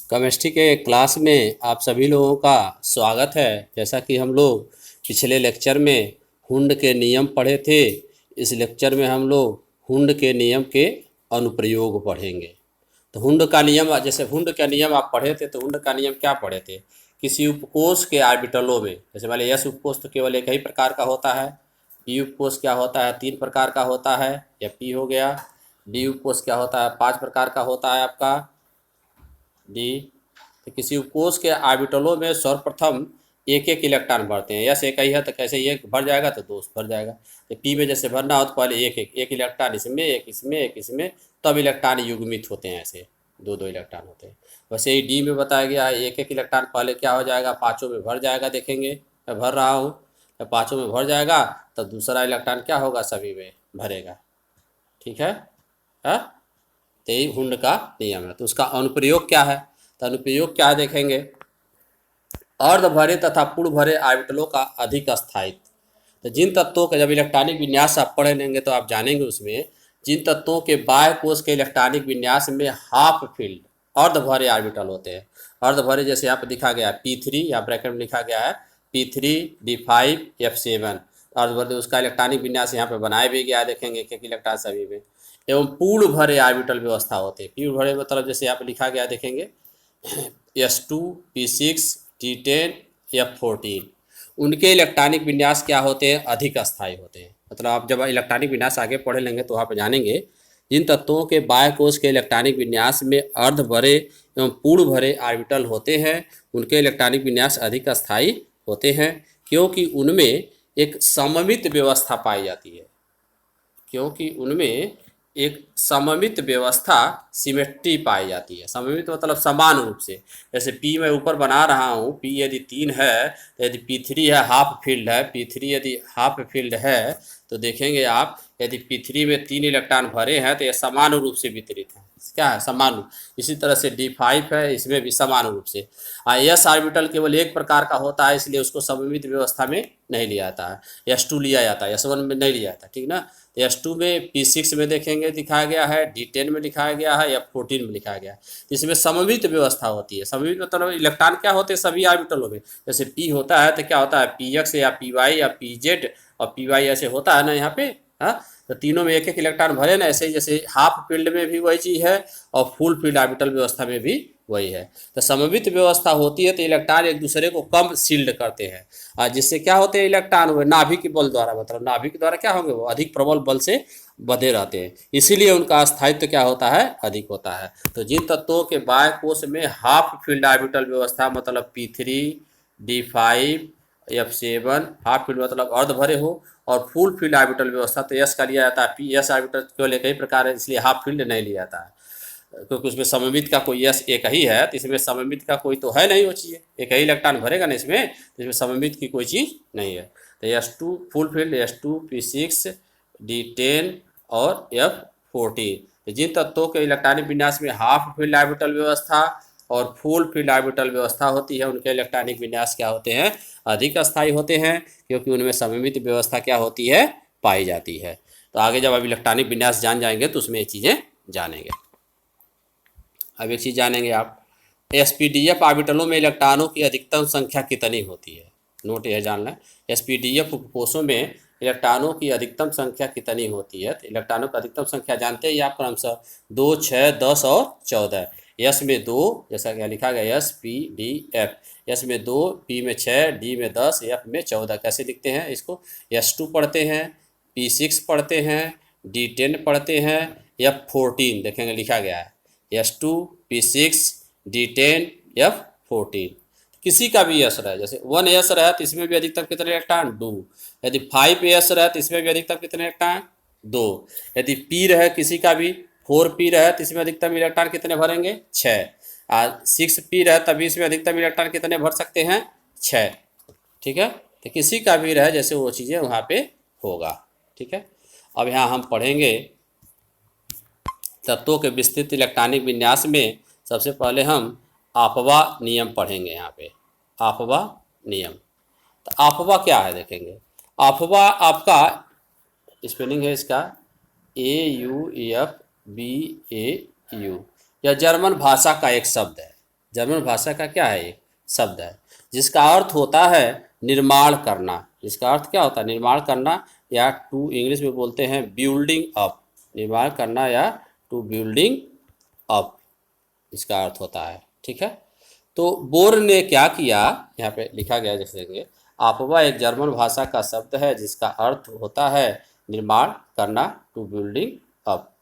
Chemistry के class में आप सभी लोगों का स्वागत है। जैसा कि हम लोग पिछले लेक्चर में हुंड के नियम पढ़े थे, इस लेक्चर में हम लोग हुंड के नियम के अनुप्रयोग पढ़ेंगे। तो हुंड का नियम, जैसे हुंड का नियम आप पढ़े थे, तो हुंड का नियम क्या पढ़े थे? किसी उपकोष के ऑर्बिटलों में, जैसे मान एस उपकोष तो केवल एक ही प्रकार का होता है। पी उपकोष क्या होता है? 3 प्रकार का होता है, या पी हो गया। डी उपकोष क्या होता है? 5 प्रकार का होता है आपका डी। तो किसी उपकोष के ऑर्बिटलों में सर्वप्रथम एक एक इलेक्ट्रॉन भरते हैं। यस एक ही है तो कैसे एक भर जाएगा तो दो भर जाएगा। तो पी में जैसे भरना हो तो पहले एक इलेक्ट्रॉन इसमें, एक इसमें, एक इसमें, तब इलेक्ट्रॉन युग्मित होते हैं। ऐसे दो दो इलेक्ट्रॉन होते हैं। वैसे ही डी में बताया गया है एक एक इलेक्ट्रॉन पहले क्या हो जाएगा, पाँचों में भर जाएगा। देखेंगे मैं भर रहा हूँ, तो पाँचों में भर जाएगा तो दूसरा इलेक्ट्रॉन क्या होगा, सभी में भरेगा। ठीक है, हाँ। तो यही हुंड का नियम है। तो उसका अनुप्रयोग क्या है? तो अनुप्रयोग क्या है देखेंगे। अर्ध भरे तथा पूर्ण भरे ऑर्बिटलों का अधिक स्थायित्व। तो जिन तत्वों के जब इलेक्ट्रॉनिक विन्यास आप पढ़ लेंगे तो आप जानेंगे उसमें जिन तत्वों के बाह्य कोश के इलेक्ट्रॉनिक विन्यास में हाफ फील्ड अर्ध भरे ऑर्बिटल होते हैं। अर्ध भरे जैसे यहाँ पर दिखा गया है P3 या ब्रैकेट में लिखा गया है P3 D5 F7 अर्ध भरे, उसका इलेक्ट्रॉनिक विन्यास यहाँ पे बनाया भी गया है। देखेंगे एक एक इलेक्ट्रॉन सभी में। एवं पूर्ण भरे ऑर्बिटल व्यवस्था होते हैं। पूर्ण भरे मतलब जैसे यहाँ पे लिखा गया देखेंगे S2 P6 T10 F14, उनके इलेक्ट्रॉनिक विन्यास क्या होते हैं, अधिक अस्थायी होते हैं। मतलब आप जब इलेक्ट्रॉनिक विन्यास आगे पढ़े लेंगे तो वहाँ पर जानेंगे जिन तत्वों के बाह्य कोश के इलेक्ट्रॉनिक विन्यास में अर्ध भरे एवं पूर्ण भरे ऑर्बिटल होते हैं उनके इलेक्ट्रॉनिक विन्यास अधिक अस्थायी होते हैं, क्योंकि उनमें एक सममित व्यवस्था पाई जाती है। क्योंकि उनमें एक सममित व्यवस्था, सिमेट्री पाई जाती है। सममित मतलब समान रूप से। जैसे पी मैं ऊपर बना रहा हूँ, पी यदि 3 है तो यदि P3 है हाफ फील्ड है, P3 यदि हाफ फील्ड है तो देखेंगे आप यदि P3 में 3 इलेक्ट्रॉन भरे हैं तो ये समान रूप से वितरित है। क्या है? समान रूप। इसी तरह से D5 है, इसमें भी समान रूप से। एस ऑर्बिटल केवल एक प्रकार का होता है, इसलिए उसको सममित व्यवस्था में नहीं लिया जाता है। S2 लिया जाता है, S1 में नहीं लिया जाता। ठीक ना। S2 में P6 में देखेंगे दिखाया गया है, D10 में दिखाया गया है, F14 में लिखाया गया है। इसमें सममित व्यवस्था होती है। सममित मतलब इलेक्ट्रॉन क्या होते हैं सभी ऑर्बिटलों में। जैसे P होता है तो क्या होता है, PX या PY या PZ और PY ऐसे होता है ना यहाँ पे। हाँ, तो तीनों में एक एक इलेक्ट्रॉन भरे ना, ऐसे ही जैसे हाफ फील्ड में भी वही चीज़ है और फुल फील्ड ऑर्बिटल व्यवस्था में भी वही है। तो सममित व्यवस्था होती है तो इलेक्ट्रॉन एक दूसरे को कम शील्ड करते हैं, जिससे क्या होते हैं इलेक्ट्रॉन वो नाभिक बल द्वारा, मतलब नाभिक द्वारा क्या होंगे, वो अधिक प्रबल बल से बंधे रहते हैं, इसीलिए उनका स्थायित्व क्या होता है, अधिक होता है। तो जिन तत्वों के बाह्य कोश में हाफ फील्ड ऑर्बिटल व्यवस्था मतलब P3 D5 F7 half field मतलब अर्ध भरे हो और फुल फील्ड ऑर्बिटल व्यवस्था तो एस का लिया जाता है। पी एस ऑर्बिटल केवल एक ही प्रकार है, इसलिए हाफ फील्ड नहीं लिया जाता है, क्योंकि उसमें सममित का कोई यस एक ही है तो इसमें सममित का कोई तो है नहीं वो चीज़। एक ही इलेक्ट्रॉन भरेगा ना इसमें, तो इसमें सममित की कोई चीज़ नहीं है। तो S2 full field S2 P6 D10 और F14। तो जिन तत्वों के इलेक्ट्रॉनिक विन्यास में हाफ फील्ड ऑर्बिटल व्यवस्था और फुल फील्ड ऑर्बिटल व्यवस्था होती है उनके इलेक्ट्रॉनिक विन्यास क्या होते हैं, अधिक अस्थायी होते हैं, क्योंकि उनमें सममित व्यवस्था क्या होती है, पाई जाती है। तो आगे जब आप इलेक्ट्रॉनिक विन्यास जान जाएंगे तो उसमें ये चीज़ें जानेंगे। अब एक चीज़ जानेंगे आप, SPDF ऑर्बिटलों में इलेक्ट्रॉनों की अधिकतम संख्या कितनी होती है। नोट यह जानना है, SPDF उपकोषों में इलेक्ट्रॉनों की अधिकतम संख्या कितनी होती है। तो इलेक्ट्रॉनों की अधिकतम संख्या जानते हैं आप क्रमशः 2, 6, 10 और 14। यस में 2, जैसा कि लिखा गया SPDF, यस में 2, P में 6, D में 10, F में 14। कैसे लिखते हैं इसको, S2 पढ़ते हैं, P6 पढ़ते हैं, D10 पढ़ते हैं, F14 देखेंगे लिखा गया है S2 P6 D10 F14। किसी का भी यस रहे, जैसे 1 यस रहे तो इसमें भी अधिकतम कितने इलेक्ट्रॉन, 2। यदि 5 यस रहे तो इसमें भी अधिकतम कितने इलेक्ट्रॉन, 2। यदि पी रहे किसी का भी 4 पी रहे तो इसमें अधिकतम इलेक्ट्रॉन कितने भरेंगे, 6। और 6 पी रहे तभी इसमें अधिकतम इलेक्ट्रॉन कितने भर सकते हैं, 6। ठीक है, तो किसी का भी रहे जैसे वो चीज़ें वहाँ पे होगा। ठीक है, अब यहाँ हम पढ़ेंगे तत्वों के विस्तृत इलेक्ट्रॉनिक विन्यास में। सबसे पहले हम आपवा नियम पढ़ेंगे। यहाँ पे आपवा नियम, तो आपवा क्या है देखेंगे। आपवा आपका स्पेलिंग है इसका AUFBAU, यह जर्मन भाषा का एक शब्द है। जर्मन भाषा का क्या है, एक शब्द है जिसका अर्थ होता है निर्माण करना। इसका अर्थ क्या होता है, निर्माण करना, या टू इंग्लिश में बोलते हैं बिल्डिंग अप, निर्माण करना या टू बिल्डिंग अप, इसका अर्थ होता है। ठीक है, तो बोर ने क्या किया, यहाँ पे लिखा गया जैसे कि आपवा एक जर्मन भाषा का शब्द है जिसका अर्थ होता है निर्माण करना, टू बिल्डिंग अप।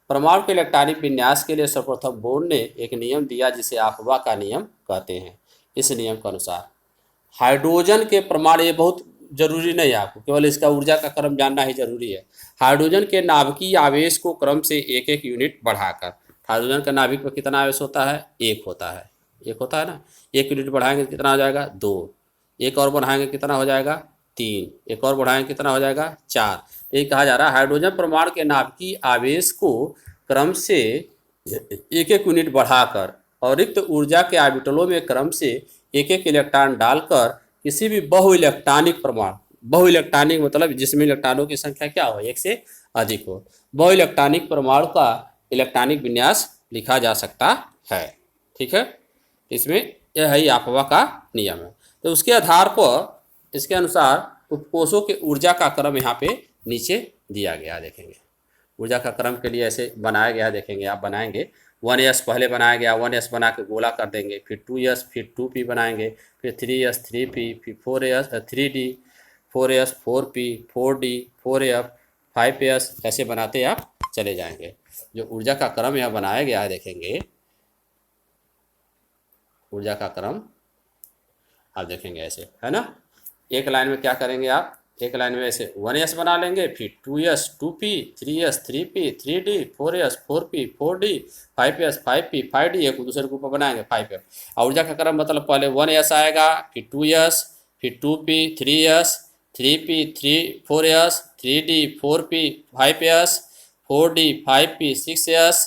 परमाणु के इलेक्ट्रॉनिक विन्यास के लिए सर्वप्रथम बोर ने एक नियम दिया जिसे आपवा का नियम कहते हैं। इस नियम के अनुसार हाइड्रोजन के परमाणु, ये बहुत जरूरी नहीं है, आपको केवल इसका ऊर्जा का क्रम जानना ही जरूरी है। हाइड्रोजन के नाभिकीय आवेश को क्रम से एक एक यूनिट बढ़ाकर, हाइड्रोजन का नाभिक पर कितना आवेश होता है, एक होता है, एक होता है ना, एक यूनिट बढ़ाएंगे तो कितना हो जाएगा, दो, एक और बढ़ाएंगे कितना हो जाएगा, तीन, एक और बढ़ाएंगे कितना हो जाएगा, चार। ये कहा जा रहा है हाइड्रोजन परमाणु के नाभिकीय आवेश को क्रम से एक एक यूनिट बढ़ाकर और रिक्त ऊर्जा के ऑर्बिटलों में क्रम से एक एक इलेक्ट्रॉन डालकर किसी भी बहुइलेक्ट्रॉनिक परमाणु, बहुइलेक्ट्रॉनिक मतलब जिसमें इलेक्ट्रॉनों की संख्या क्या हो, एक से अधिक हो, बहुइलेक्ट्रॉनिक परमाणु का इलेक्ट्रॉनिक विन्यास लिखा जा सकता है। ठीक है, इसमें यह है आपवा का नियम है। तो उसके आधार पर इसके अनुसार उपकोषों के ऊर्जा का क्रम यहाँ पे नीचे दिया गया, देखेंगे ऊर्जा का क्रम के लिए ऐसे बनाया गया, देखेंगे आप बनाएंगे 1s पहले बनाया गया, 1s बना के गोला कर देंगे, फिर 2s, फिर 2p बनाएंगे, फिर 3s 3p, फिर 4s 3d, 4s 4p, 4d 4f, 5s, ऐसे बनाते आप चले जाएंगे। जो ऊर्जा का क्रम यहाँ बनाया गया है, देखेंगे ऊर्जा का क्रम आप देखेंगे ऐसे है ना। एक लाइन में क्या करेंगे आप, एक लाइन में ऐसे 1s बना लेंगे, फिर 2s 2p, 3s 3p, 3d, 4s 4p, 4d, 5s 5p, 5d, एक दूसरे के ऊपर बनाएंगे 5f। और ऊर्जा का क्रम मतलब पहले 1s आएगा, फिर 2s, फिर 2p, 3s, 3p, 4s, 3d, 4p, 5s, 4d, 5p, 6s,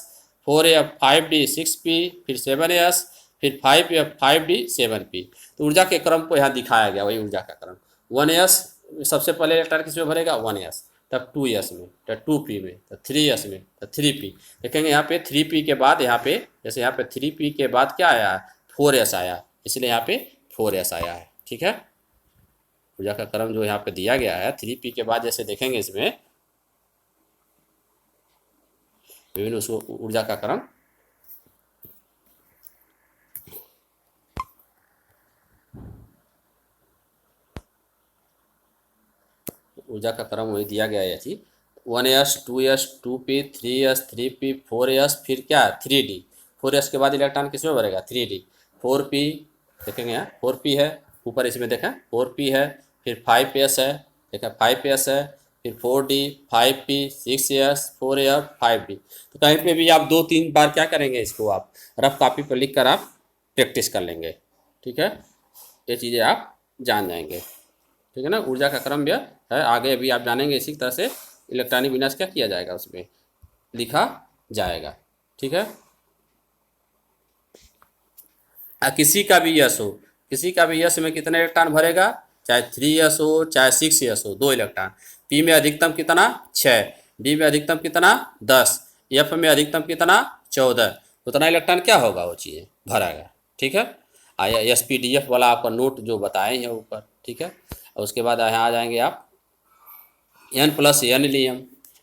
4f, 5d, 6p, फिर 7s, फिर 5f, 5d, 7p। तो ऊर्जा के क्रम को यहाँ दिखाया गया, वही ऊर्जा का क्रम। 1s सबसे पहले इलेक्ट्रॉन किस में भरेगा, 1s, तब 2s में, तब 2p में, तब 3s में, तब 3p। देखेंगे यहाँ पे 3p के बाद यहाँ पे, जैसे यहाँ पे 3p के बाद क्या आया है, 4s आया, इसलिए यहाँ पे 4s आया है। ठीक है, ऊर्जा का क्रम जो यहाँ पे दिया गया है 3p के बाद, जैसे देखेंगे इसमें विभिन्न उसको ऊर्जा का क्रम ऊर्जा का क्रम वही दिया गया है चीज, 1s 2s 2p 3s 3p 4s, फिर क्या 3d, 4s के बाद इलेक्ट्रॉन किसमें भरेगा, 3d, 4p, देखेंगे यहाँ 4p है ऊपर, इसमें देखें 4p है, फिर 5s है, देखें 5s है, फिर 4d, 5p, 6s, 4f, 5d। तो कहीं पे भी आप 2-3 बार क्या करेंगे, इसको आप रफ कॉपी पर लिख कर आप प्रैक्टिस कर लेंगे। ठीक है, ये चीज़ें आप जान जाएंगे। ठीक है ना, ऊर्जा का क्रम भी है, आगे अभी आप जानेंगे इसी तरह से इलेक्ट्रॉनिक विन्यास क्या किया जाएगा, उसमें लिखा जाएगा। ठीक है, किसी का भी यस हो, किसी का भी यस में कितने इलेक्ट्रॉन भरेगा, चाहे 3s हो चाहे 6s हो, 2 इलेक्ट्रॉन। p में अधिकतम कितना 6, d में अधिकतम कितना 10, f में अधिकतम कितना 14, उतना इलेक्ट्रॉन क्या होगा, वो चीज़ें भरेगा। ठीक है, आया SPDF वाला आपका नोट जो बताए हैं ऊपर। ठीक है, और उसके बाद यहाँ आ जाएंगे आप n+n नियम।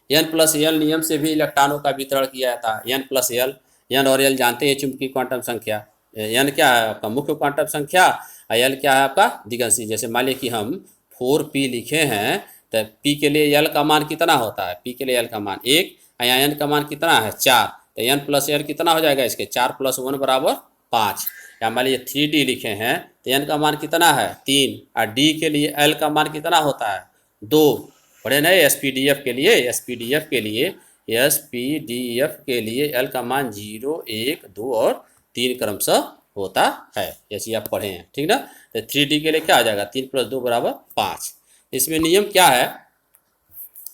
n+l नियम से भी इलेक्ट्रॉनों का वितरण किया जाता है। n+l, n और l जानते हैं चुंबकीय क्वांटम संख्या। n क्या है आपका मुख्य क्वांटम संख्या, और l क्या है आपका दिगंशी। जैसे मान लीजिए कि हम 4p लिखे हैं, तो p के लिए l का मान कितना होता है, p के लिए l का मान 1, या n का मान कितना है 4, तो n+l कितना हो जाएगा, इसके 4 + 1 = 5। या मान लीजिए 3d लिखे हैं, तो n का मान कितना है 3, और d के लिए l का मान कितना होता है 2। पढ़े नहीं, SPDF के लिए, SPDF के लिए, SPDF के लिए l का मान 0, 1, 2 और 3 क्रमशः होता है, जैसे आप पढ़े हैं। ठीक ना, तो 3d के लिए क्या आ जाएगा, 3 + 2 = 5। इसमें नियम क्या है,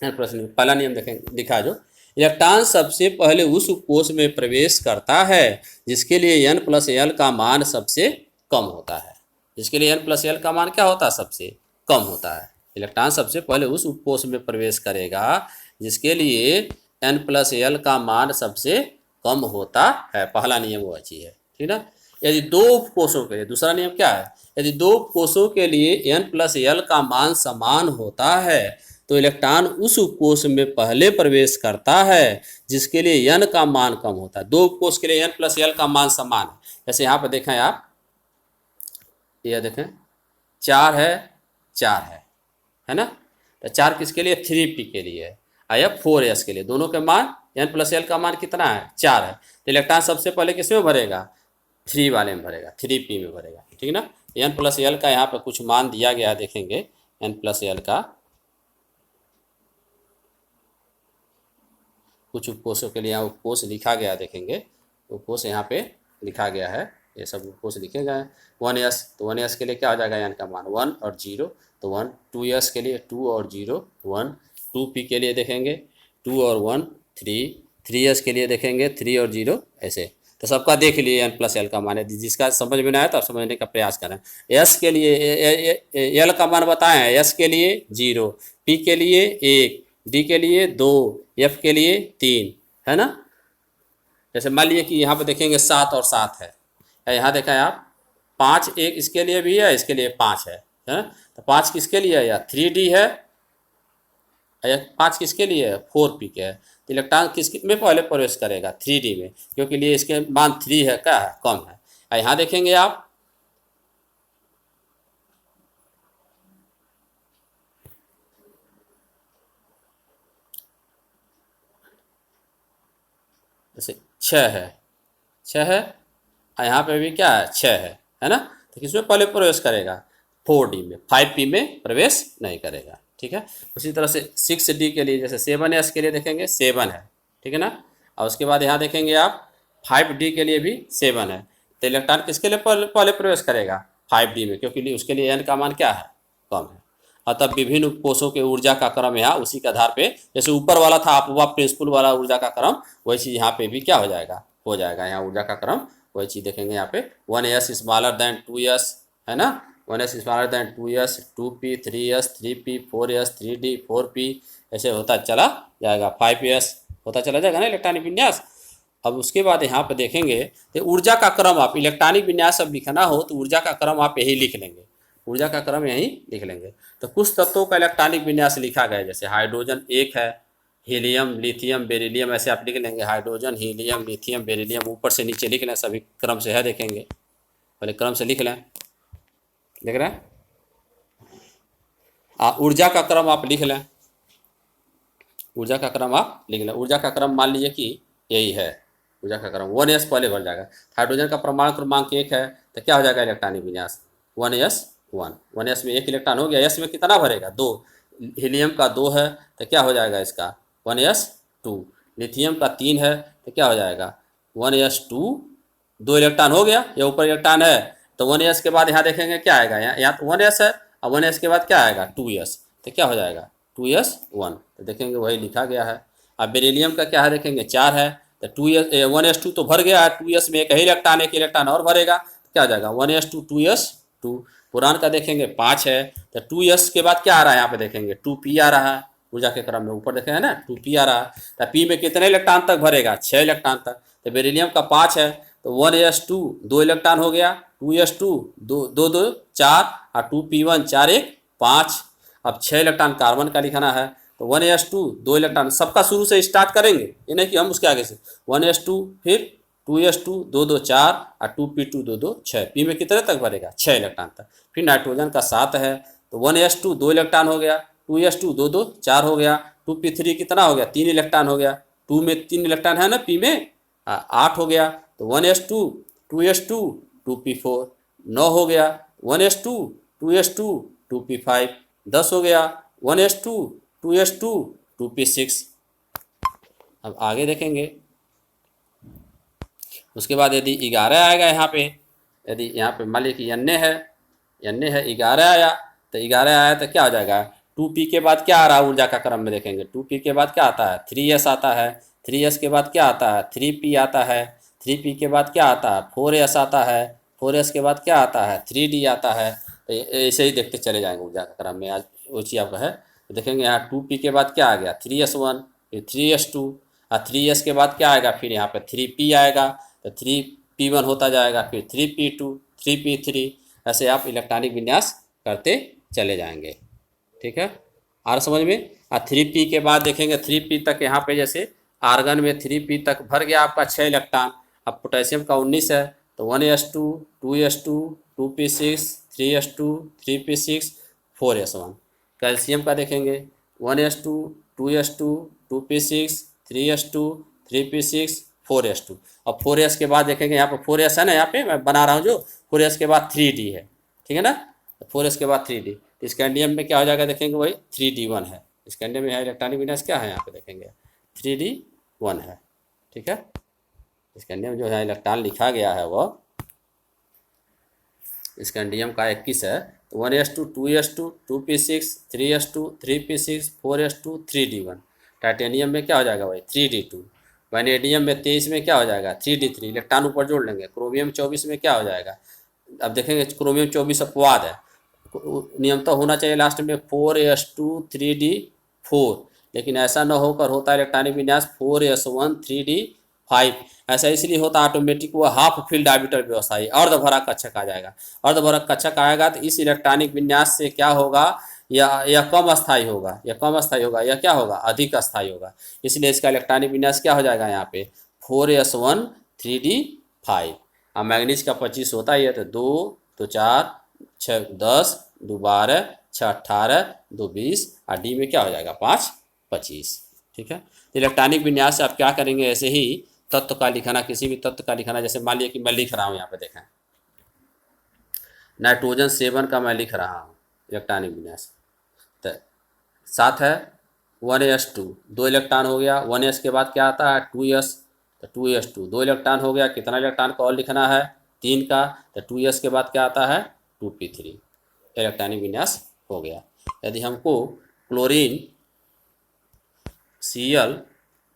प्रश्न पहला नियम देखें, दिखा जो इलेक्ट्रॉन सबसे पहले उस कोश में प्रवेश करता है जिसके लिए n+l का मान सबसे कम होता है। जिसके लिए n+l का मान क्या होता है, सबसे कम होता है। इलेक्ट्रॉन सबसे पहले उस उपकोश में प्रवेश करेगा जिसके लिए n+l का मान सबसे कम होता है। पहला नियम वो चीज़ है। ठीक ना, यदि दो उपकोषों के लिए, दूसरा नियम क्या है, यदि दो उपकोषों के लिए n+l का मान समान होता है तो इलेक्ट्रॉन उस उपकोष में पहले प्रवेश करता है जिसके लिए n का मान कम होता है। दो उपकोष के लिए n+l का मान समान है। जैसे यहाँ पर देखें आप, यह देखें 4 है, 4 है ना। तो 4 किसके लिए, 3p के लिए है, और यह 4s के लिए। दोनों के मान n+l का मान कितना है, 4 है। तो इलेक्ट्रॉन सबसे पहले किस में भरेगा, 3 वाले में भरेगा, 3p में भरेगा, ठीक ना। n+l का यहाँ पर कुछ मान दिया गया, देखेंगे n+l का कुछ उपकोषों के लिए यहाँ उपकोष लिखा गया, देखेंगे उपकोष यहाँ पे लिखा गया है, ये सब उपकोष लिखे गए हैं। 1s, तो 1s के लिए क्या हो जाएगा, n का मान 1 और 0, तो 1। 2s के लिए 2 और 0 1। 2p के लिए देखेंगे 2 और 1 3। 3s के लिए देखेंगे 3 और 0 ऐसे। तो सबका देख लिए n+l का मान है, जिसका समझ में ना आया तो आप समझने का प्रयास करें। s के लिए l का मान बताएं, s के लिए 0, p के लिए 1, d के लिए 2, f के लिए 3, है ना। जैसे मान लीजिए कि यहाँ पे देखेंगे 7 और 7 है, यहाँ देखा है आप 5 एक इसके लिए भी है, इसके लिए 5 है ना। तो 5 किसके लिए है, या 3d है, या 5 किसके लिए है, 4p के है। तो इलेक्ट्रॉन किस में पहले प्रवेश करेगा, 3d में, क्योंकि लिए इसके मान 3 है, क्या है, कम है। यहाँ देखेंगे आप जैसे 6 है, 6 है, और यहाँ पे भी क्या है, 6 है ना। तो किसमें पहले प्रवेश करेगा, 4d में, 5p में प्रवेश नहीं करेगा, ठीक है। उसी तरह से 6d के लिए, जैसे 7s के लिए देखेंगे 7 है, ठीक है ना। और उसके बाद यहाँ देखेंगे आप 5d के लिए भी 7 है। तो इलेक्ट्रॉन किसके लिए पहले प्रवेश करेगा, 5d में, क्योंकि उसके लिए n का मान क्या है, कम है। अतः विभिन्न उपकोषों के ऊर्जा का क्रम यहाँ उसी के आधार पे, जैसे ऊपर वाला था अपवा प्रिंसिपल वाला ऊर्जा का क्रम, वही चीज़ यहाँ पे भी क्या हो जाएगा, हो जाएगा। यहाँ ऊर्जा का क्रम वही चीज़ देखेंगे यहाँ पे 1s स्मॉलर देन 2s, है ना। 1s smaller than 2s, 2p, 3s, 3p, 4s, 3d, 4p, ऐसे होता चला जाएगा, 5s होता चला जाएगा ना इलेक्ट्रॉनिक विन्यास। अब उसके बाद यहाँ पे देखेंगे तो ऊर्जा का क्रम, आप इलेक्ट्रॉनिक विन्यास अब लिखना हो तो ऊर्जा का क्रम आप यही लिख लेंगे, ऊर्जा का क्रम यही लिख लेंगे। तो कुछ तत्वों का इलेक्ट्रॉनिक विन्यास लिखा गया है, जैसे हाइड्रोजन 1 है, हीलियम, लिथियम, बेरिलियम, ऐसे आप लिख लेंगे, हाइड्रोजन, हीलियम, लिथियम, बेरिलियम, ऊपर से नीचे लिख लें, सभी क्रम से है, देखेंगे पहले क्रम से लिख लें, देख रहे हैं। ऊर्जा का क्रम आप लिख लें, ऊर्जा का क्रम आप लिख लें। ऊर्जा का क्रम मान लीजिए कि यही है, ऊर्जा का क्रम 1s पहले भर जाएगा। हाइड्रोजन का परमाणु क्रमांक 1 है, तो क्या हो जाएगा इलेक्ट्रॉनिक विन्यास, 1s में 1 इलेक्ट्रॉन हो गया, s में कितना भरेगा, 2। हीलियम का 2 है, तो क्या हो जाएगा इसका 1s2। लिथियम का 3 है, तो क्या हो जाएगा 1s2, 2 इलेक्ट्रॉन हो गया, ये ऊपर इलेक्ट्रॉन है, तो 1s के बाद यहाँ देखेंगे क्या आएगा, यहाँ तो 1s है, और 1s के बाद क्या आएगा 2s, तो क्या हो जाएगा 2s1, तो देखेंगे वही लिखा गया है। अब बेरिलियम का क्या है, देखेंगे 4 है, तो 1s2 तो भर गया है, 2s में एक ही इलेक्ट्रॉन, एक इलेक्ट्रॉन और भरेगा, तो क्या हो जाएगा 1s2 2s2। पुरान का देखेंगे 5 है, तो 2s के बाद क्या आ रहा है, यहाँ पे देखेंगे 2p आ रहा है, ऊर्जा के क्रम में ऊपर देखे हैं ना 2p आ रहा है। तो p में कितने इलेक्ट्रॉन तक भरेगा, 6 इलेक्ट्रॉन तक। तो बेरिलियम का 5 है, तो 1s2 2 इलेक्ट्रॉन हो गया, 2s2 2 2 4, और 2p1 4 1 5। अब 6 इलेक्ट्रॉन कार्बन का लिखाना है, तो 1s2 2 इलेक्ट्रॉन, सबका शुरू से स्टार्ट करेंगे, ये नहीं कि हम उसके आगे से 1s2, फिर 2s2 2 2 4, और 2p2 2 2 6। p में कितने तक भरेगा, 6 इलेक्ट्रॉन तक। फिर नाइट्रोजन का 7 है, तो 1s2 2 इलेक्ट्रॉन हो गया, 2s2 2 2 4 हो गया, 2p3 कितना हो गया, 3 इलेक्ट्रॉन हो गया, 2 में 3 इलेक्ट्रॉन है ना, p में 8 हो गया, तो 1s2 2s2 2p4 9 हो गया, 1s2 2s2 2p5 10 हो गया, 1s2 2s2 2p6। अब आगे देखेंगे, उसके बाद यदि 11 आएगा यहाँ पे, यदि यहाँ पे मान लीजिए कि n है 11 आया, तो 11 आया तो क्या हो जाएगा, 2p के बाद क्या आ रहा है ऊर्जा का क्रम में देखेंगे, 2p के बाद क्या आता है 3s आता है, 3s के बाद क्या आता है 3p आता है, 3p के बाद क्या आता है 4s आता है, 4s के बाद क्या आता है 3d आता है। तो ऐसे ही देखते चले जाएंगे ऊर्जा का क्रम में, आज वो चीज़ आपका है। तो देखेंगे यहाँ 2p के बाद क्या आ गया 3s1, फिर 3s2, और 3s के बाद क्या आएगा, फिर यहाँ पे 3p आएगा, तो 3p P1 होता जाएगा, फिर 3P2, 3P3, ऐसे आप इलेक्ट्रॉनिक विन्यास करते चले जाएंगे। ठीक है, आ रहा समझ में। और 3P के बाद देखेंगे 3P तक यहाँ पे जैसे आर्गन में 3P तक भर गया आपका 6 इलेक्ट्रॉन। अब पोटेशियम का 19 है तो 1s2, 2s2, 2p6, 3s2, 3p6, 4s1। Calcium का देखेंगे 1s2, 2s2, 2p6, 3s2, 3p6, 4s2। अब 4s के बाद देखेंगे यहाँ पर 4s है ना, यहाँ पे मैं बना रहा हूँ जो 4s के बाद 3d है, ठीक है ना। 4s के बाद 3d, तो स्कैंडियम में क्या हो जाएगा देखेंगे वही 3d1 है। स्कैंडियम में है इलेक्ट्रॉनिक विन्यास क्या है यहाँ पे देखेंगे 3d1 है। ठीक है, स्कैंडियम जो है इलेक्ट्रॉन लिखा गया है वह स्कैंडियम का 21 है, तो 1s2, 2s2, 2p6, 3s2, 3p6, 4s2, 3d1। Titanium में क्या हो जाएगा भाई 3d2। वैनेडियम में 23 में क्या हो जाएगा 3d3, इलेक्ट्रॉन ऊपर जोड़ लेंगे। क्रोमियम 24 में क्या हो जाएगा, अब देखेंगे क्रोमियम 24 अपवाद है, नियम तो होना चाहिए लास्ट में 4s2, 3d4, लेकिन ऐसा न होकर होता है इलेक्ट्रॉनिक विन्यास 4s1, 3d5। ऐसा इसलिए होता ऑटोमेटिक वो हाफ फील्ड ऑर्बिटल व्यवस्था है, अर्धभरक कक्षक आ जाएगा। अर्धभरक कक्षक आएगा तो इस इलेक्ट्रॉनिक विन्यास से क्या होगा, यह कम अस्थायी होगा, यह कम अस्थायी होगा, यह क्या होगा अधिक अस्थायी होगा। इसलिए इसका इलेक्ट्रॉनिक विन्यास क्या हो जाएगा यहाँ पे 4s1, 3d5। अब मैग्नीज का 25 होता ही है तो 2, 2 4, 6 10, 2 12, 6 18, 2 20, और डी में क्या हो जाएगा 5 25। ठीक है, तो इलेक्ट्रॉनिक विन्यास से आप क्या करेंगे, ऐसे ही तत्व का लिखाना, किसी भी तत्व का लिखाना, जैसे मान लिया कि मैं लिख रहा हूँ यहाँ पे देखें नाइट्रोजन 7 का मैं लिख रहा हूँ इलेक्ट्रॉनिक विन्यास, तो साथ है 1s2, 2 इलेक्ट्रॉन हो गया। 1s के बाद क्या आता है 2s, तो 2s2 2 इलेक्ट्रॉन हो गया। कितना इलेक्ट्रॉन को और लिखना है 3 का, तो 2s के बाद क्या आता है 2p3, इलेक्ट्रॉनिक विन्यास हो गया। यदि हमको क्लोरीन Cl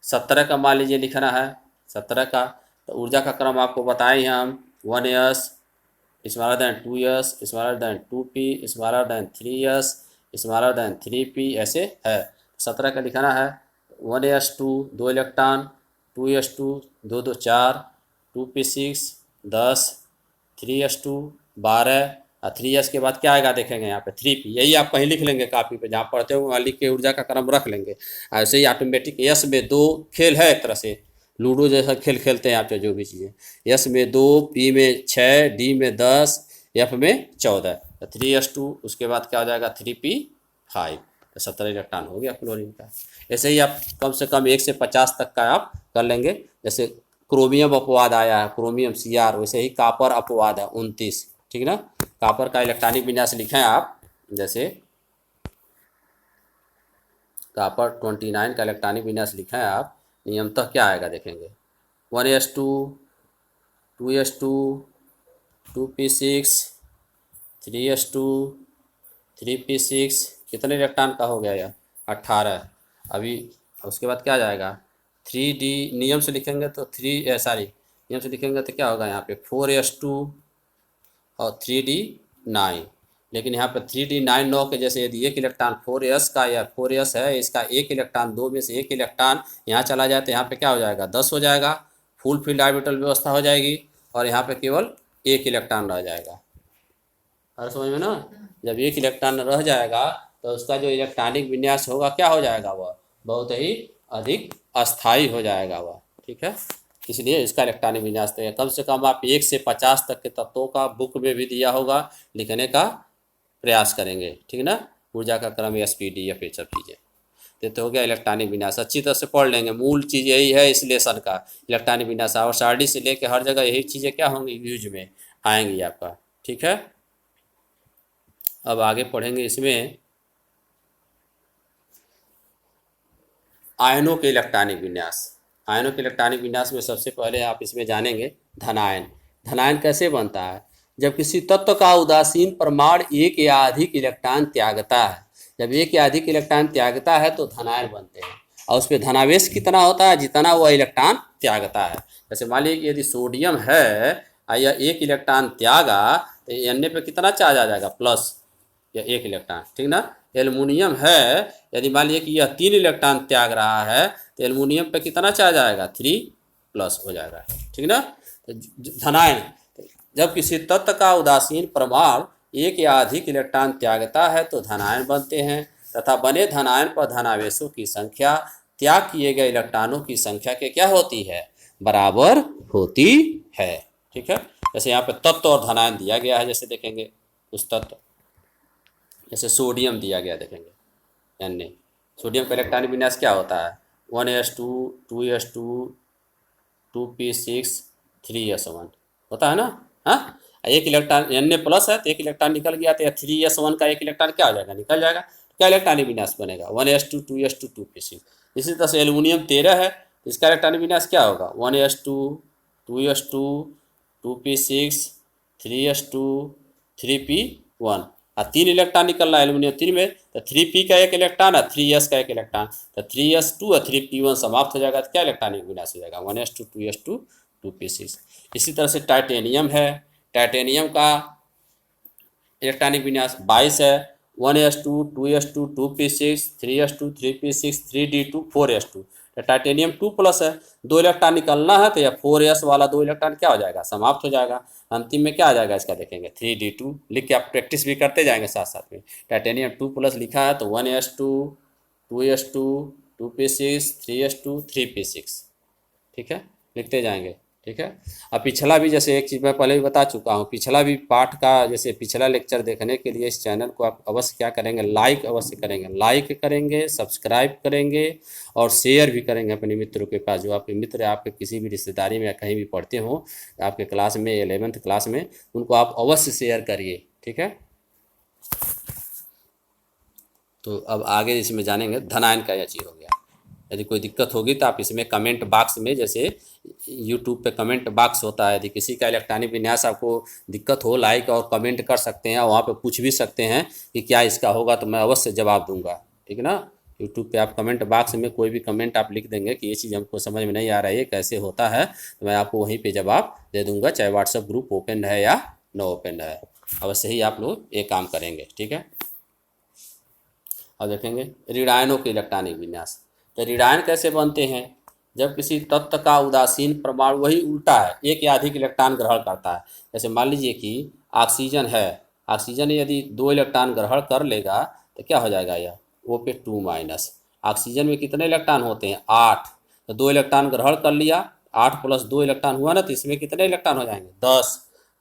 17 का मान लीजिए लिखना है 17 का, तो ऊर्जा का क्रम आपको बताए हैं हम 1s smaller than 2s smaller than 2p smaller than 3s smaller than 3p, ऐसे है। 17 का लिखना है 1s2 2 electron, 2s2 2 2 4, 2p6 10, 3s2 12, और 3s के बाद क्या आएगा देखेंगे यहाँ पे 3p। यही आप कहीं लिख लेंगे कापी पे, जहाँ पढ़ते हो वहाँ लिख के ऊर्जा का क्रम रख लेंगे। ऐसे ही ऑटोमेटिक यस में 2 खेल है, एक तरह से लूडो जैसा खेल खेलते हैं आप जो भी चीज़ें। यस में 2, पी में 6, डी में 10, एफ में 14, तो 3s2 उसके बाद क्या हो जाएगा 3p5, तो 17 इलेक्ट्रॉन हो गया क्लोरीन का। ऐसे ही आप कम से कम 1 से 50 तक का आप कर लेंगे। जैसे क्रोमियम अपवाद आया है क्रोमियम Cr, वैसे ही कापर अपवाद है 29, ठीक ना। कापर का इलेक्ट्रॉनिक विन्यास लिखें आप, जैसे कापर 29 का इलेक्ट्रॉनिक विन्यास लिखें आप, नियमतः क्या आएगा देखेंगे 1s2, 2s2, 2p6, 3s2, 3p6, कितने इलेक्ट्रॉन का हो गया यह 18। अभी उसके बाद क्या आ जाएगा 3d, नियम से लिखेंगे तो नियम से लिखेंगे तो क्या होगा यहाँ पे 4s2 और 3d9, लेकिन यहाँ पर 3d9 9 के जैसे यदि एक इलेक्ट्रॉन 4s का या 4s है, इसका एक इलेक्ट्रॉन 2 में से एक इलेक्ट्रॉन यहाँ चला जाए तो यहाँ पे क्या हो जाएगा 10 हो जाएगा, फुल फील्ड ऑर्बिटल व्यवस्था हो जाएगी, और यहाँ पे केवल एक इलेक्ट्रॉन रह जाएगा। अरे समझ में ना, जब एक इलेक्ट्रॉन रह जाएगा तो उसका जो इलेक्ट्रॉनिक विन्यास होगा क्या हो जाएगा, वह बहुत ही अधिक अस्थायी हो जाएगा वह। ठीक है, इसलिए इसका इलेक्ट्रॉनिक विन्यास तो कम से कम आप 1 से 50 तक के तत्वों का बुक में भी दिया होगा, लिखने का प्रयास करेंगे, ठीक ना। ऊर्जा का क्रम SPD या फिर सब चीज़ें तो हो गया इलेक्ट्रॉनिक विन्यास। अच्छी तरह से पढ़ लेंगे, मूल चीज़ यही है इस लेसन का इलेक्ट्रॉनिक विन्यास, और सारडी से लेकर हर जगह यही चीज़ें क्या होंगी यूज में आएंगी आपका। ठीक है, अब आगे पढ़ेंगे इसमें आयनों के इलेक्ट्रॉनिक विन्यास। आयनों के इलेक्ट्रॉनिक विन्यास में सबसे पहले आप इसमें जानेंगे धनायन। धनायन कैसे बनता है, जब किसी तत्व का उदासीन परमाणु एक या अधिक इलेक्ट्रॉन त्यागता है, जब एक या अधिक इलेक्ट्रॉन त्यागता है तो धनायन बनते हैं, और उस पर धनावेश कितना होता है जितना वह इलेक्ट्रॉन त्यागता है। जैसे मान लीजिए यदि सोडियम है और यह एक इलेक्ट्रॉन त्यागा तो Na पे कितना चार्ज आ जाएगा प्लस, या एक इलेक्ट्रॉन, ठीक ना। एल्युमिनियम है, यदि मान लीजिए कि यह 3 इलेक्ट्रॉन त्याग रहा है तो एल्युमिनियम पे कितना चार्ज आएगा 3 प्लस हो जाएगा, ठीक ना। तो धनायन, जब किसी तत्व का उदासीन परमाणु एक या अधिक इलेक्ट्रॉन त्यागता है तो धनायन बनते हैं, तथा बने धनायन पर धनावेशों की संख्या त्याग किए गए इलेक्ट्रॉनों की संख्या के क्या होती है, बराबर होती है। ठीक है, जैसे यहाँ पे तत्व और धनायन दिया गया है, जैसे देखेंगे उस तत्व, जैसे सोडियम दिया गया, देखेंगे एन, सोडियम का इलेक्ट्रॉनिक विन्यास क्या होता है, 1s2 2s2 2p6 3s1 होता है ना। हाँ, एक इलेक्ट्रॉन एन प्लस है तो एक इलेक्ट्रॉन निकल गया तो 3s1 का एक इलेक्ट्रॉन क्या हो जाएगा, निकल जाएगा। क्या इलेक्ट्रॉनिक विन्यास बनेगा, 1s2 2s2 2p6। इसी तरह से एल्यूमिनियम 13 है तो इसका इलेक्ट्रॉनिक विन्यास क्या होगा, 1s2 2s2 2p6 3s2 3p1। और 3 इलेक्ट्रॉन निकल रहा है एल्यूमिनियम 3 में, तो 3p का एक इलेक्ट्रॉन और 3s का एक इलेक्ट्रॉन, तो 3s2 और 3p1 समाप्त हो जाएगा तो क्या इलेक्ट्रॉनिक विन्यास हो जाएगा, 1s2 2s2 2p6। इसी तरह से टाइटेनियम है, टाइटेनियम का इलेक्ट्रॉनिक विन्यास 22 है, 1s2 2s2 2p6 3s2 3p6 3d2 4s2। तो टाइटेनियम 2 प्लस है, 2 इलेक्ट्रॉन निकलना है तो यह 4s वाला 2 इलेक्ट्रॉन क्या हो जाएगा, समाप्त हो जाएगा। अंतिम में क्या आ जाएगा इसका, देखेंगे 3d2 लिख के आप प्रैक्टिस भी करते जाएंगे साथ साथ में। टाइटेनियम 2 प्लस लिखा है तो 1s2 2s2 2p6 3s2 3p6। ठीक है, लिखते जाएंगे। ठीक है, अब पिछला भी, जैसे एक चीज़ मैं पहले भी बता चुका हूँ, पिछला भी पाठ का जैसे पिछला लेक्चर देखने के लिए इस चैनल को आप अवश्य क्या करेंगे, लाइक अवश्य करेंगे, लाइक करेंगे, सब्सक्राइब करेंगे और शेयर भी करेंगे अपने मित्रों के पास। जो आपके मित्र आपके किसी भी रिश्तेदारी में या कहीं भी पढ़ते हो आपके क्लास में 11th क्लास में, उनको आप अवश्य शेयर करिए। ठीक है, तो अब आगे इसमें जानेंगे धनायन का यह चीज़ हो गया। यदि कोई दिक्कत होगी तो आप इसमें कमेंट बॉक्स में, जैसे यूट्यूब पे कमेंट बॉक्स होता है, यदि किसी का इलेक्ट्रॉनिक विन्यास आपको दिक्कत हो, लाइक और कमेंट कर सकते हैं, वहाँ पे पूछ भी सकते हैं कि क्या इसका होगा, तो मैं अवश्य जवाब दूंगा। ठीक है ना, यूट्यूब पे आप कमेंट बॉक्स में कोई भी कमेंट आप लिख देंगे कि ये चीज़ हमको समझ में नहीं आ रहा है, ये कैसे होता है, तो मैं आपको वहीं पर जवाब दे दूँगा, चाहे व्हाट्सएप ग्रुप ओपन है या नो ओपन है। अवश्य ही आप लोग ये काम करेंगे। ठीक है, अब देखेंगे ऋणायनों के इलेक्ट्रॉनिक विन्यास। तो ऋणायन कैसे बनते हैं, जब किसी तत्व का उदासीन परमाणु, वही उल्टा है, एक या अधिक इलेक्ट्रॉन ग्रहण करता है। जैसे मान लीजिए कि ऑक्सीजन है, ऑक्सीजन यदि 2 इलेक्ट्रॉन ग्रहण कर लेगा तो क्या हो जाएगा, यह O पे 2 माइनस। ऑक्सीजन में कितने इलेक्ट्रॉन होते हैं, 8, तो 2 इलेक्ट्रॉन ग्रहण कर लिया, 8 प्लस 2 इलेक्ट्रॉन हुआ ना, तो इसमें कितने इलेक्ट्रॉन हो जाएंगे, 10।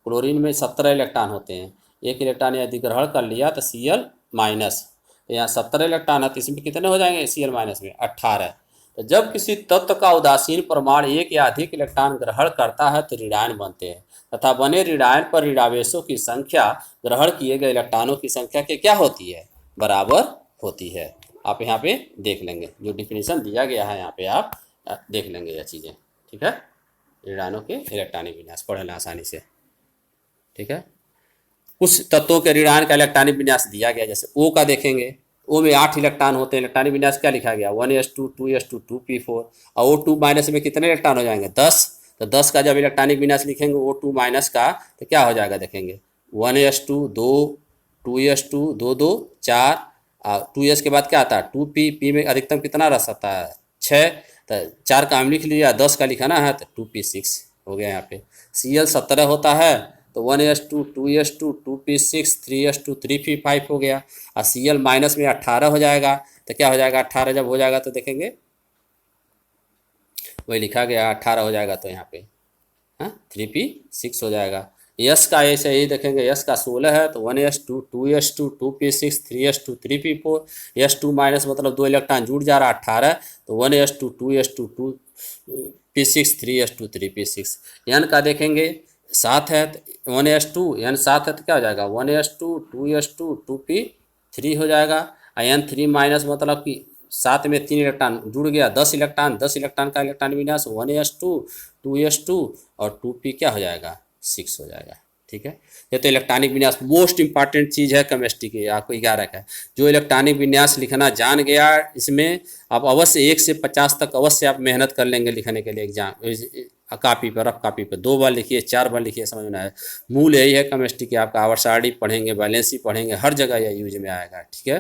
क्लोरीन में 17 इलेक्ट्रॉन होते हैं, एक इलेक्ट्रॉन यदि ग्रहण कर लिया तो Cl माइनस, यहाँ 17 इलेक्ट्रॉन है तो इसमें कितने हो जाएंगे Cl माइनस में 18। तो जब किसी तत्व का उदासीन परमाणु एक या अधिक इलेक्ट्रॉन ग्रहण करता है तो ऋणायन बनते हैं, तथा बने ऋणायन पर ऋणावेशों की संख्या ग्रहण किए गए इलेक्ट्रॉनों की संख्या के क्या होती है, बराबर होती है। आप यहाँ पे देख लेंगे, जो डिफिनीशन दिया गया है यहाँ पे आप देख लेंगे यह चीज़ें। ठीक है, ऋणायनों के इलेक्ट्रॉनिक विन्यास पढ़ लें आसानी से। ठीक है, कुछ तत्वों के ऋणायन का इलेक्ट्रॉनिक विन्यास दिया गया, जैसे O का देखेंगे, O में 8 इलेक्ट्रॉन होते हैं, इलेक्ट्रॉनिक विन्यास क्या लिखा गया, 1s2 2s2 2p4, और O2 माइनस में कितने इलेक्ट्रॉन हो जाएंगे, 10। तो 10 का जब इलेक्ट्रॉनिक विन्यास लिखेंगे O2 माइनस का, तो क्या हो जाएगा, देखेंगे 1s2 2 2s2 2 2 4, 2s के बाद क्या आता है 2p, p में अधिकतम कितना रह सकता है 6, तो 4 का हम लिख लिया, 10 का लिखाना है तो 2p6 हो गया। यहाँ पे Cl 17 होता है तो 1s2 2s2 2p6 3s2 3p5 हो गया, और Cl माइनस में 18 हो जाएगा, तो क्या हो जाएगा 18 जब हो जाएगा तो देखेंगे वही लिखा गया 18 हो जाएगा, तो यहाँ पे 3p6 हो जाएगा। यस का ऐसे ही देखेंगे, यस का 16 है तो 1s2 2s2 2p6 3s2 3p4, s2 minus मतलब 2 इलेक्ट्रॉन जुड़ जा रहा है 18, तो 1s2 2s2 2p6 3s2 3p6। n का देखेंगे 7 है तो 1s2 n 7 है तो क्या हो जाएगा 1s2 2s2 2p3 हो जाएगा, n 3 माइनस मतलब कि 7 में 3 इलेक्ट्रॉन जुड़ गया, 10 इलेक्ट्रॉन, 10 इलेक्ट्रॉन का इलेक्ट्रॉन विन्यास 1s2 2s2 और 2p क्या हो जाएगा 6 हो जाएगा। ठीक है, ये तो इलेक्ट्रॉनिक विन्यास मोस्ट इंपॉर्टेंट चीज़ है केमिस्ट्री की, आपको 11 का जो इलेक्ट्रॉनिक विन्यास लिखना जान गया, इसमें आप अवश्य 1 से 50 तक अवश्य आप मेहनत कर लेंगे लिखने के लिए एग्जाम कापी पर, रफ कापी पर 2 बार लिखिए 4 बार लिखिए, समझ में आए। मूल यही है केमिस्ट्री की, आपका आवर्त पढ़ेंगे, बैलेंसी पढ़ेंगे, हर जगह यह यूज में आएगा। ठीक है,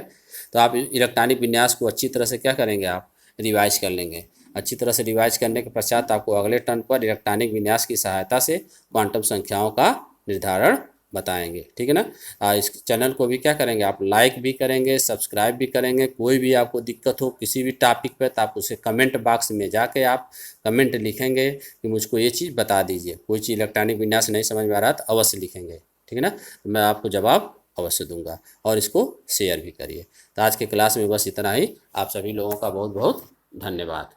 तो आप इलेक्ट्रॉनिक विन्यास को अच्छी तरह से क्या करेंगे, आप रिवाइज कर लेंगे। अच्छी तरह से रिवाइज करने के पश्चात आपको अगले टर्न पर इलेक्ट्रॉनिक विन्यास की सहायता से क्वांटम संख्याओं का निर्धारण बताएंगे। ठीक है ना। इस चैनल को भी क्या करेंगे आप, लाइक भी करेंगे, सब्सक्राइब भी करेंगे। कोई भी आपको दिक्कत हो किसी भी टॉपिक पे तो आप उसे कमेंट बॉक्स में जाके आप कमेंट लिखेंगे कि मुझको ये चीज़ बता दीजिए। कोई चीज़ इलेक्ट्रॉनिक विन्यास नहीं समझ में आ रहा तो अवश्य लिखेंगे। ठीक है ना, तो मैं आपको जवाब अवश्य दूंगा। और इसको शेयर भी करिए। तो आज के क्लास में बस इतना ही। आप सभी लोगों का बहुत बहुत धन्यवाद।